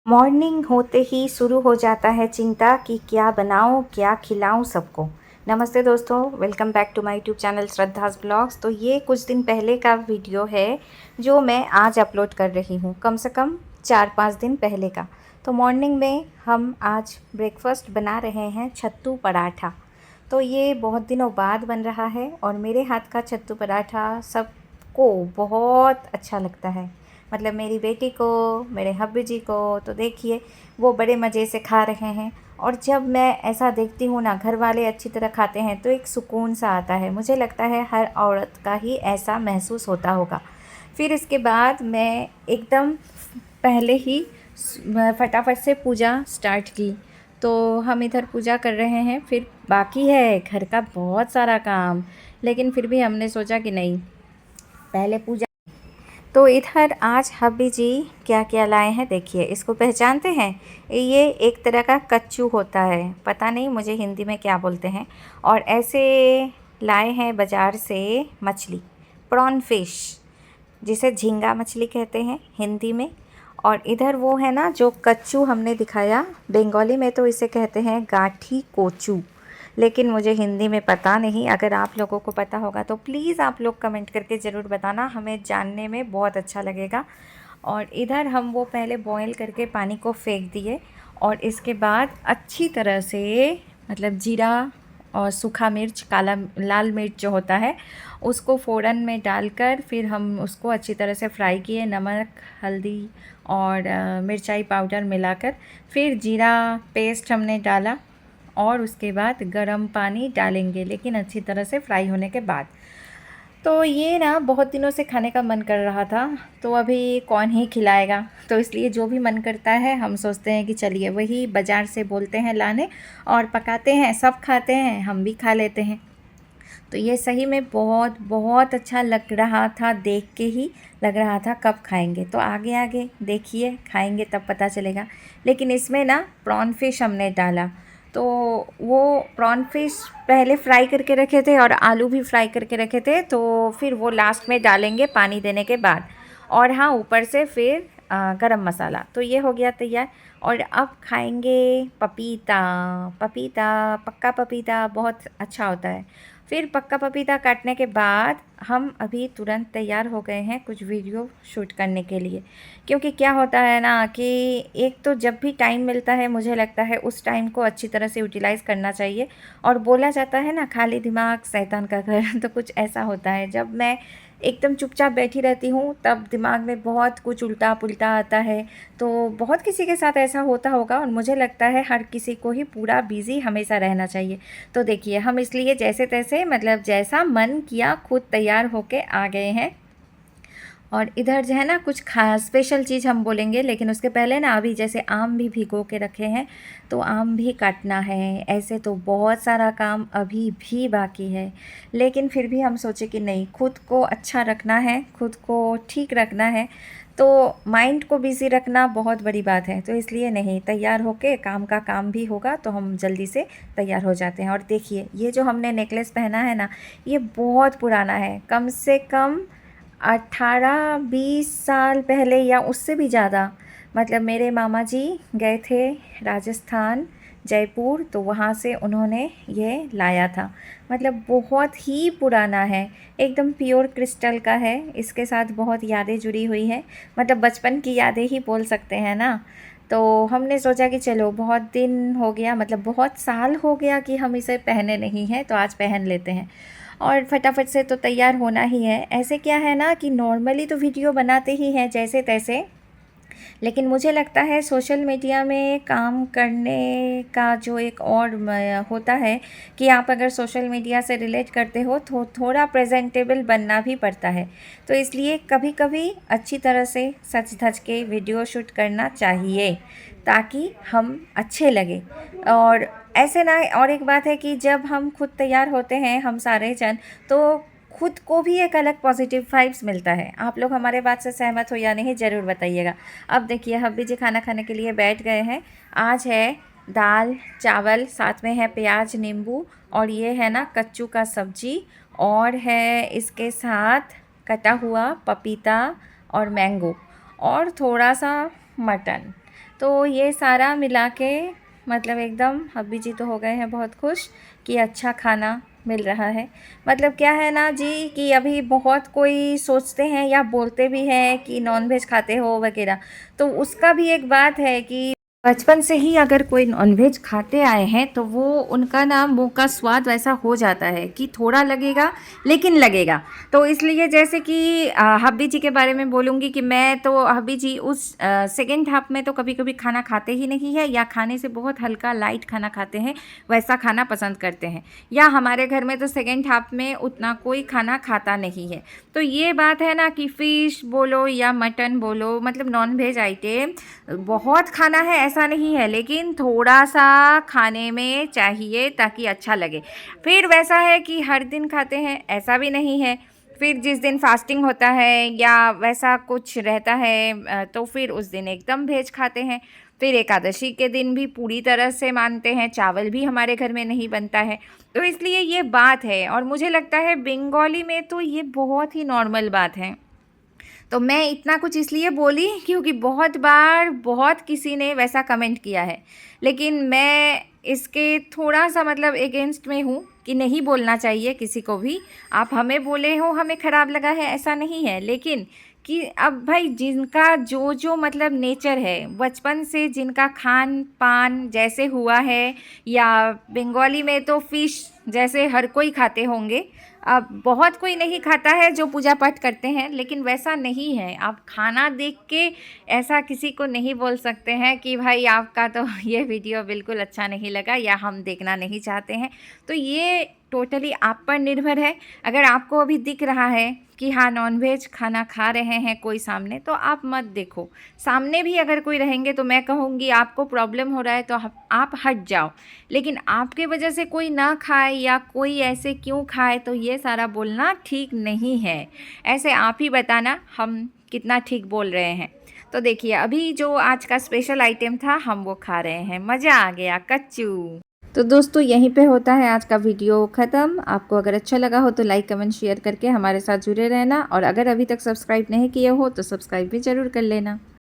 Morning होते ही शुरू हो जाता है चिंता कि क्या बनाऊं, क्या खिलाऊं सबको। नमस्ते दोस्तों, welcome back to my YouTube channel Shraddha's blogs. तो ये कुछ दिन पहले का वीडियो है जो मैं आज अपलोड कर रही हूँ, कम से कम 4-5 दिन पहले का। तो मॉर्निंग में हम आज ब्रेकफास्ट बना रहे हैं सत्तू पराठा। तो ये बहुत दिनों बाद बन रहा है और मेरे हाथ का सत्तू पराठा सबको बहुत अच्छा लगता है। मतलब मेरी बेटी को, मेरे हब्बी जी को। तो देखिए वो बड़े मज़े से खा रहे हैं। और जब मैं ऐसा देखती हूँ ना, घर वाले अच्छी तरह खाते हैं तो एक सुकून सा आता है। मुझे लगता है हर औरत का ही ऐसा महसूस होता होगा। फिर इसके बाद मैं एकदम पहले ही फटाफट से पूजा स्टार्ट की। तो हम इधर पूजा कर रहे हैं, फिर बाकी है घर का बहुत सारा काम। लेकिन फिर भी हमने सोचा कि नहीं, पहले पूजा। तो इधर आज हब्बी जी क्या क्या लाए हैं देखिए। इसको पहचानते हैं? ये एक तरह का कच्चू होता है, पता नहीं मुझे हिंदी में क्या बोलते हैं। और ऐसे लाए हैं बाज़ार से मछली, प्रॉन फिश, जिसे झींगा मछली कहते हैं हिंदी में। और इधर वो है ना जो कच्चू हमने दिखाया, बंगाली में तो इसे कहते हैं गाठी कोचू, लेकिन मुझे हिंदी में पता नहीं। अगर आप लोगों को पता होगा तो प्लीज़ आप लोग कमेंट करके ज़रूर बताना, हमें जानने में बहुत अच्छा लगेगा। और इधर हम वो पहले बॉईल करके पानी को फेंक दिए और इसके बाद अच्छी तरह से, मतलब जीरा और सूखा मिर्च, काला लाल मिर्च जो होता है, उसको फ़ोरन में डालकर फिर हम उसको अच्छी तरह से फ्राई किए, नमक, हल्दी और मिर्चाई पाउडर मिलाकर। फिर जीरा पेस्ट हमने डाला और उसके बाद गरम पानी डालेंगे, लेकिन अच्छी तरह से फ्राई होने के बाद। तो ये ना बहुत दिनों से खाने का मन कर रहा था, तो अभी कौन ही खिलाएगा। तो इसलिए जो भी मन करता है हम सोचते हैं कि चलिए वही बाज़ार से बोलते हैं लाने और पकाते हैं, सब खाते हैं, हम भी खा लेते हैं। तो ये सही में बहुत बहुत अच्छा लग रहा था, देख के ही लग रहा था कब खाएंगे। तो आगे आगे देखिए, खाएंगे तब पता चलेगा। लेकिन इसमें ना प्रॉन फिश हमने डाला, तो वो प्रॉन फिश पहले फ्राई करके रखे थे और आलू भी फ्राई करके रखे थे, तो फिर वो लास्ट में डालेंगे पानी देने के बाद। और हाँ, ऊपर से फिर गरम मसाला। तो ये हो गया तैयार। और अब खाएंगे पपीता। पपीता, पक्का पपीता बहुत अच्छा होता है। फिर पक्का पपीता काटने के बाद हम अभी तुरंत तैयार हो गए हैं कुछ वीडियो शूट करने के लिए। क्योंकि क्या होता है ना कि एक तो जब भी टाइम मिलता है, मुझे लगता है उस टाइम को अच्छी तरह से यूटिलाइज़ करना चाहिए। और बोला जाता है ना, खाली दिमाग शैतान का घर। तो कुछ ऐसा होता है, जब मैं एकदम चुपचाप बैठी रहती हूँ तब दिमाग में बहुत कुछ उल्टा पुल्टा आता है। तो बहुत किसी के साथ ऐसा होता होगा और मुझे लगता है हर किसी को ही पूरा बिज़ी हमेशा रहना चाहिए। तो देखिए हम इसलिए जैसे तैसे, मतलब जैसा मन किया, खुद तैयार होके आ गए हैं। और इधर जो है ना कुछ खास स्पेशल चीज़ हम बोलेंगे, लेकिन उसके पहले ना अभी जैसे आम भी भिगो के रखे हैं, तो आम भी काटना है। ऐसे तो बहुत सारा काम अभी भी बाकी है, लेकिन फिर भी हम सोचे कि नहीं, खुद को अच्छा रखना है, खुद को ठीक रखना है। तो माइंड को बिज़ी रखना बहुत बड़ी बात है। तो इसलिए नहीं, तैयार होके काम का काम भी होगा तो हम जल्दी से तैयार हो जाते हैं। और देखिए ये जो हमने नेकलेस पहना है ना, ये बहुत पुराना है, कम से कम 18-20 साल पहले या उससे भी ज़्यादा। मतलब मेरे मामा जी गए थे राजस्थान, जयपुर, तो वहाँ से उन्होंने ये लाया था। मतलब बहुत ही पुराना है, एकदम प्योर क्रिस्टल का है। इसके साथ बहुत यादें जुड़ी हुई हैं, मतलब बचपन की यादें ही बोल सकते हैं ना। तो हमने सोचा कि चलो बहुत दिन हो गया, मतलब बहुत साल हो गया कि हम इसे पहने नहीं हैं, तो आज पहन लेते हैं। और फटाफट से तो तैयार होना ही है। ऐसे क्या है ना कि नॉर्मली तो वीडियो बनाते ही हैं जैसे तैसे, लेकिन मुझे लगता है सोशल मीडिया में काम करने का जो एक और होता है कि आप अगर सोशल मीडिया से रिलेट करते हो तो थोड़ा प्रेजेंटेबल बनना भी पड़ता है। तो इसलिए कभी कभी अच्छी तरह से सच धज के वीडियो शूट करना चाहिए, ताकि हम अच्छे लगे। और ऐसे ना, और एक बात है कि जब हम खुद तैयार होते हैं, हम सारे जन, तो खुद को भी एक अलग पॉजिटिव वाइब्स मिलता है। आप लोग हमारे बात से सहमत हो या नहीं, ज़रूर बताइएगा। अब देखिए हब्बी जी खाना खाने के लिए बैठ गए हैं। आज है दाल चावल, साथ में है प्याज नींबू, और ये है ना कच्चू का सब्जी, और है इसके साथ कटा हुआ पपीता और मैंगो, और थोड़ा सा मटन। तो ये सारा मिला के मतलब एकदम हब्बी जी तो हो गए हैं बहुत खुश कि अच्छा खाना मिल रहा है। मतलब क्या है ना जी कि अभी बहुत कोई सोचते हैं या बोलते भी हैं कि नॉनवेज खाते हो वगैरह, तो उसका भी एक बात है कि बचपन से ही अगर कोई नॉनवेज खाते आए हैं तो वो उनका ना मुंह का स्वाद वैसा हो जाता है कि थोड़ा लगेगा लेकिन लगेगा। तो इसलिए जैसे कि हब्बी जी के बारे में बोलूँगी कि मैं तो हब्बी जी उस सेकेंड हाफ में तो कभी कभी खाना खाते ही नहीं है या खाने से बहुत हल्का लाइट खाना खाते हैं, वैसा खाना पसंद करते हैं। या हमारे घर में तो सेकेंड हाफ में उतना कोई खाना खाता नहीं है। तो ये बात है ना कि फ़िश बोलो या मटन बोलो, मतलब नॉन वेज आइटम बहुत खाना है ऐसा नहीं है, लेकिन थोड़ा सा खाने में चाहिए ताकि अच्छा लगे। फिर वैसा है कि हर दिन खाते हैं ऐसा भी नहीं है। फिर जिस दिन फास्टिंग होता है या वैसा कुछ रहता है तो फिर उस दिन एकदम वेज खाते हैं। फिर एकादशी के दिन भी पूरी तरह से मानते हैं, चावल भी हमारे घर में नहीं बनता है। तो इसलिए ये बात है और मुझे लगता है बंगाली में तो ये बहुत ही नॉर्मल बात है। तो मैं इतना कुछ इसलिए बोली क्योंकि बहुत बार बहुत किसी ने वैसा कमेंट किया है, लेकिन मैं इसके थोड़ा सा मतलब अगेंस्ट में हूँ कि नहीं बोलना चाहिए किसी को भी। आप हमें बोले हो हमें ख़राब लगा है ऐसा नहीं है, लेकिन कि अब भाई जिनका जो जो मतलब नेचर है बचपन से, जिनका खान पान जैसे हुआ है, या बंगाली में तो फ़िश जैसे हर कोई खाते होंगे। अब बहुत कोई नहीं खाता है जो पूजा पाठ करते हैं, लेकिन वैसा नहीं है। आप खाना देख के ऐसा किसी को नहीं बोल सकते हैं कि भाई आपका तो ये वीडियो बिल्कुल अच्छा नहीं लगा या हम देखना नहीं चाहते हैं। तो ये टोटली आप पर निर्भर है। अगर आपको अभी दिख रहा है कि हाँ नॉनवेज खाना खा रहे हैं कोई सामने, तो आप मत देखो। सामने भी अगर कोई रहेंगे तो मैं कहूँगी आपको प्रॉब्लम हो रहा है तो आप हट जाओ। लेकिन आपके वजह से कोई ना खाए या कोई ऐसे क्यों खाए, तो ये सारा बोलना ठीक नहीं है। ऐसे आप ही बताना हम कितना ठीक बोल रहे हैं। तो देखिए अभी जो आज का स्पेशल आइटम था हम वो खा रहे हैं, मज़ा आ गया कच्चू। तो दोस्तों यहीं पे होता है आज का वीडियो ख़त्म। आपको अगर अच्छा लगा हो तो लाइक कमेंट शेयर करके हमारे साथ जुड़े रहना, और अगर अभी तक सब्सक्राइब नहीं किए हो तो सब्सक्राइब भी ज़रूर कर लेना।